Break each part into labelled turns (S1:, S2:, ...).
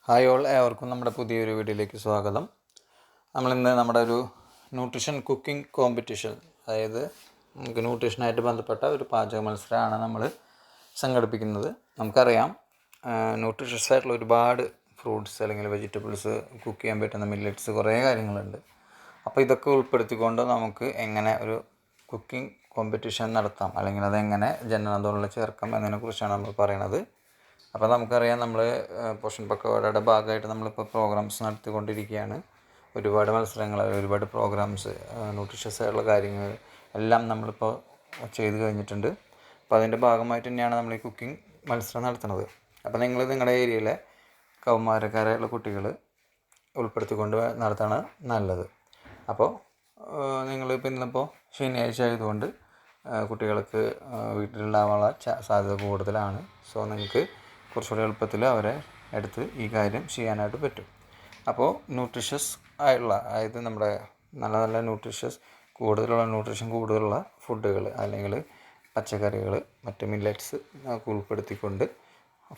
S1: Hi all, ഏവർക്കും നമ്മുടെ പുതിയൊരു വീഡിയോയിലേക്ക് സ്വാഗതം. നമ്മളിന്ന് നമ്മുടെ ഒരു ന്യൂട്രീഷൻ കുക്കിംഗ് കോമ്പറ്റീഷൻ, അതായത് നമുക്ക് ന്യൂട്രീഷനായിട്ട് ബന്ധപ്പെട്ട ഒരു പാചക മത്സരമാണ് നമ്മൾ സംഘടിപ്പിക്കുന്നത്. നമുക്കറിയാം, ന്യൂട്രീഷ്യസ് ആയിട്ടുള്ള ഒരുപാട് ഫ്രൂട്ട്സ് അല്ലെങ്കിൽ വെജിറ്റബിൾസ്, കുക്ക് ചെയ്യാൻ പറ്റുന്ന മില്ലറ്റ്സ്, കുറേ കാര്യങ്ങളുണ്ട്. അപ്പോൾ ഇതൊക്കെ ഉൾപ്പെടുത്തിക്കൊണ്ട് നമുക്ക് എങ്ങനെ ഒരു കുക്കിംഗ് കോമ്പറ്റീഷൻ നടത്താം, അല്ലെങ്കിൽ അതെങ്ങനെ ജനനത്തോളം ചേർക്കാം എന്നതിനെക്കുറിച്ചാണ് നമ്മൾ പറയുന്നത്. അപ്പോൾ നമുക്കറിയാം, നമ്മൾ പോഷൻ പക്കവാടയുടെ ഭാഗമായിട്ട് നമ്മളിപ്പോൾ പ്രോഗ്രാംസ് നടത്തിക്കൊണ്ടിരിക്കുകയാണ്. ഒരുപാട് മത്സരങ്ങൾ, ഒരുപാട് പ്രോഗ്രാംസ്, ന്യൂട്രീഷ്യസ് ആയിട്ടുള്ള കാര്യങ്ങൾ എല്ലാം നമ്മളിപ്പോൾ ചെയ്ത് കഴിഞ്ഞിട്ടുണ്ട്. അപ്പോൾ അതിൻ്റെ ഭാഗമായിട്ട് തന്നെയാണ് നമ്മൾ ഈ കുക്കിംഗ് മത്സരം നടത്തുന്നത്. അപ്പോൾ നിങ്ങൾ നിങ്ങളുടെ ഏരിയയിലെ കൗമാരക്കാരായുള്ള കുട്ടികൾ ഉൾപ്പെടുത്തിക്കൊണ്ട് നടത്താണ് നല്ലത്. അപ്പോൾ നിങ്ങളിപ്പോൾ ഇന്നിപ്പോൾ ശനിയാഴ്ച ആയതുകൊണ്ട് കുട്ടികൾക്ക് വീട്ടിലുണ്ടാവാനുള്ള സാധ്യത കൂടുതലാണ്. സോ നിങ്ങൾക്ക് കുറച്ചുകൂടി എളുപ്പത്തിൽ അവരെ എടുത്ത് ഈ കാര്യം ചെയ്യാനായിട്ട് പറ്റും. അപ്പോൾ ന്യൂട്രീഷ്യസ് ആയിട്ടുള്ള, അതായത് നമ്മുടെ നല്ല നല്ല ന്യൂട്രീഷൻ കൂടുതലുള്ള ഫുഡുകൾ അല്ലെങ്കിൽ പച്ചക്കറികൾ, മറ്റ് മില്ലറ്റ്സ് ഉൾപ്പെടുത്തിക്കൊണ്ട്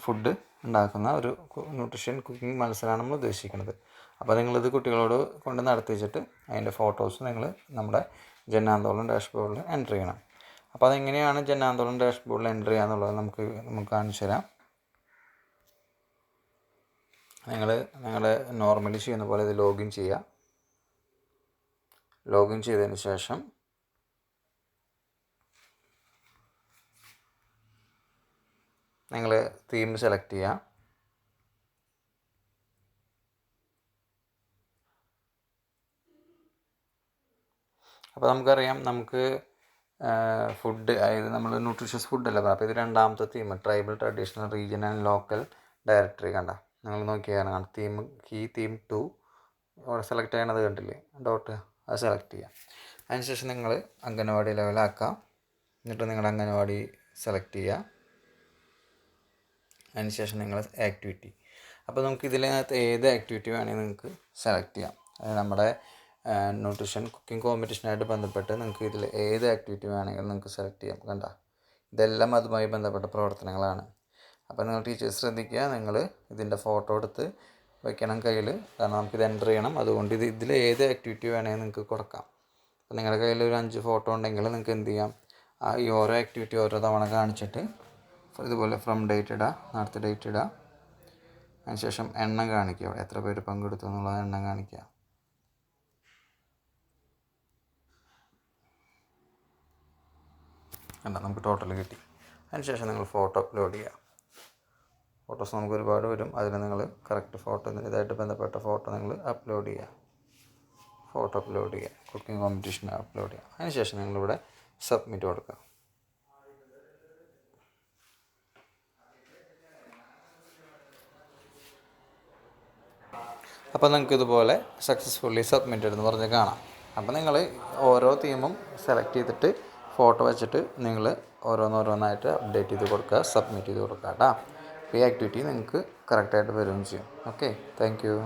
S1: ഫുഡ് ഉണ്ടാക്കുന്ന ഒരു ന്യൂട്രീഷൻ കുക്കിംഗ് മത്സരമാണ് നമ്മൾ ഉദ്ദേശിക്കുന്നത്. അപ്പോൾ നിങ്ങളിത് കുട്ടികളോട് കൊണ്ട് നടത്തിച്ചിട്ട് അതിൻ്റെ ഫോട്ടോസ് നിങ്ങൾ നമ്മുടെ ജനാന്തോളം ഡാഷ്ബോർഡിൽ എൻ്റർ ചെയ്യണം. അപ്പോൾ അതെങ്ങനെയാണ് ജനാന്തോളം ഡാഷ്ബോർഡിൽ എൻ്റർ ചെയ്യുക എന്നുള്ളത് നമുക്ക് കാണിച്ചു തരാം. നിങ്ങൾ നോർമലി ചെയ്യുന്ന പോലെ ഇത് ലോഗിൻ ചെയ്യുക. ലോഗിൻ ചെയ്തതിന് ശേഷം നിങ്ങൾ തീം സെലക്ട് ചെയ്യുക. അപ്പോൾ നമുക്കറിയാം, നമുക്ക് ഫുഡ്, അതായത് നമ്മൾ ന്യൂട്രീഷ്യസ് ഫുഡല്ല. അപ്പോൾ ഇത് രണ്ടാമത്തെ theme, tribal, traditional, regional and local directory. കണ്ട, നിങ്ങൾ നോക്കിയാണ് തീം 2 അവിടെ സെലക്ട് ചെയ്യണത് കണ്ടില്ലേ, ഡോട്ട്, അത് സെലക്ട് ചെയ്യാം. അതിനുശേഷം നിങ്ങൾ അംഗനവാടി ലെവലാക്കാം. എന്നിട്ട് നിങ്ങൾ അംഗനവാടി സെലക്ട് ചെയ്യുക. അതിനുശേഷം നിങ്ങൾ ആക്ടിവിറ്റി. അപ്പോൾ നമുക്ക് ഇതിനകത്ത് ഏത് ആക്ടിവിറ്റി വേണമെങ്കിൽ നിങ്ങൾക്ക് സെലക്ട് ചെയ്യാം. നമ്മുടെ ന്യൂട്രീഷൻ കുക്കിംഗ് കോമ്പറ്റീഷനായിട്ട് ബന്ധപ്പെട്ട് നിങ്ങൾക്ക് ഇതിൽ ഏത് ആക്ടിവിറ്റി വേണമെങ്കിലും നിങ്ങൾക്ക് സെലക്ട് ചെയ്യാം. കണ്ട, ഇതെല്ലാം അതുമായി ബന്ധപ്പെട്ട പ്രവർത്തനങ്ങളാണ്. അപ്പോൾ നിങ്ങൾ ടീച്ചേഴ്സ് ശ്രദ്ധിക്കുക, നിങ്ങൾ ഇതിൻ്റെ ഫോട്ടോ എടുത്ത് വയ്ക്കണം കയ്യിൽ, കാരണം നമുക്കിത് എൻ്റർ ചെയ്യണം. അതുകൊണ്ട് ഇതിൽ ഏത് ആക്ടിവിറ്റി വേണമെങ്കിൽ നിങ്ങൾക്ക് കൊടുക്കാം. അപ്പോൾ നിങ്ങളുടെ കയ്യിൽ ഒരു 5 ഫോട്ടോ ഉണ്ടെങ്കിൽ നിങ്ങൾക്ക് എന്ത് ചെയ്യാം, ഈ ഓരോ ആക്ടിവിറ്റി ഓരോ തവണ കാണിച്ചിട്ട് ഇതുപോലെ ഫ്രം ഡേറ്റ് ഇടുക, അടുത്ത ഡേറ്റ് ഇടുക. അതിനുശേഷം എണ്ണം കാണിക്കുക, എത്ര പേര് പങ്കെടുത്തു എന്നുള്ളത് എണ്ണം കാണിക്കുക. കണ്ട, നമുക്ക് ടോട്ടൽ കിട്ടി. അതിനുശേഷം നിങ്ങൾ ഫോട്ടോ അപ്ലോഡ് ചെയ്യുക. ഫോട്ടോസ് നമുക്ക് ഒരുപാട് വരും. അതിൽ നിങ്ങൾ കറക്റ്റ് ഫോട്ടോ, ഇതായിട്ട് ബന്ധപ്പെട്ട ഫോട്ടോ നിങ്ങൾ അപ്ലോഡ് ചെയ്യുക. ഫോട്ടോ അപ്ലോഡ് ചെയ്യുക, കുക്കിംഗ് കോമ്പറ്റീഷൻ അപ്ലോഡ് ചെയ്യുക. അതിനുശേഷം നിങ്ങളിവിടെ സബ്മിറ്റ് കൊടുക്കുക. അപ്പോൾ നിങ്ങൾക്ക് ഇതുപോലെ സക്സസ്ഫുള്ളി സബ്മിറ്റഡ് എന്ന് പറഞ്ഞ് കാണാം. അപ്പോൾ നിങ്ങൾ ഓരോ തീമും സെലക്ട് ചെയ്തിട്ട് ഫോട്ടോ വെച്ചിട്ട് നിങ്ങൾ ഓരോന്നോരോന്നായിട്ട് അപ്ഡേറ്റ് ചെയ്ത് കൊടുക്കുക, സബ്മിറ്റ് ചെയ്ത് കൊടുക്കുക കേട്ടോ. ഈ ആക്ടിവിറ്റി നിങ്ങൾക്ക് കറക്റ്റായിട്ട് വരികയും ചെയ്യും. Okay, thank you.